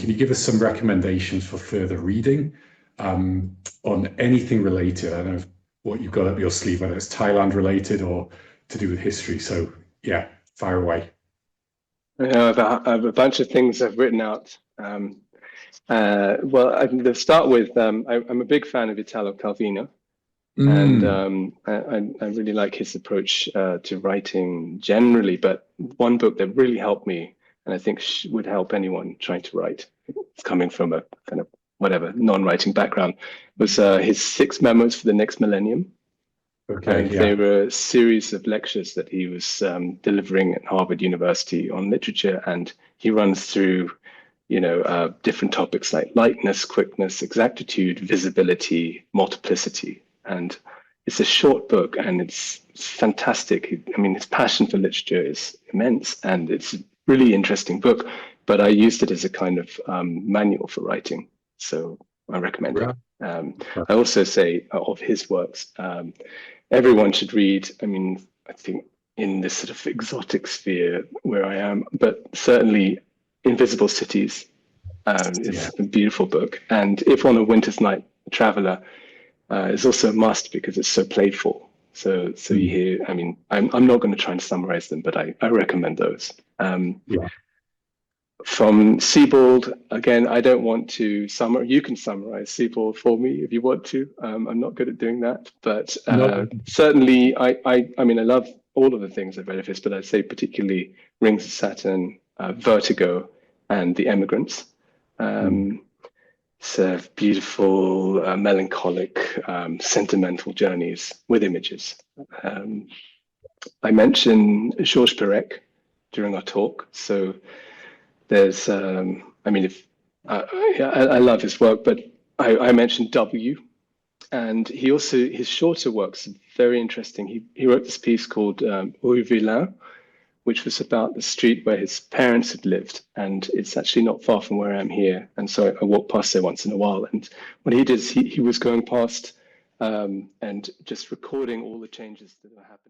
can you give us some recommendations for further reading on anything related? I don't know what you've got up your sleeve, whether it's Thailand related or to do with history. So yeah, fire away. I have a bunch of things I've written out. Well, I'm to start with, I'm a big fan of Italo Calvino, and I really like his approach to writing generally. But one book that really helped me, and I think would help anyone trying to write, coming from a kind of whatever non-writing background, was his 6 Memos for the Next Millennium. Okay, and they were a series of lectures that he was delivering at Harvard University on literature, and he runs through, different topics like lightness, quickness, exactitude, visibility, multiplicity. And it's a short book, and it's fantastic. I mean, his passion for literature is immense, and it's a really interesting book. But I used it as a kind of manual for writing, so I recommend it. I also say of his works, everyone should read. I mean, I think in this sort of exotic sphere where I am, but certainly Invisible Cities is a beautiful book. And If on a Winter's Night, Traveller is also a must because it's so playful. So you hear, I mean, I'm not going to try and summarize them, but I recommend those. From Sebald, again, I don't want to summarize. You can summarize Sebald for me if you want to. I'm not good at doing that, but certainly, I mean, I love all of the things I've read of his, but I'd say particularly Rings of Saturn, Vertigo, and The Emigrants. It's a beautiful, melancholic, sentimental journeys with images. I mentioned Georges Perec during our talk, so. There's, I mean, I love his work, but I mentioned W, and he also, his shorter works are very interesting. He wrote this piece called Rue Villain, which was about the street where his parents had lived, and it's actually not far from where I'm here. And so I walk past there once in a while. And what he did is he was going past and just recording all the changes that were happening.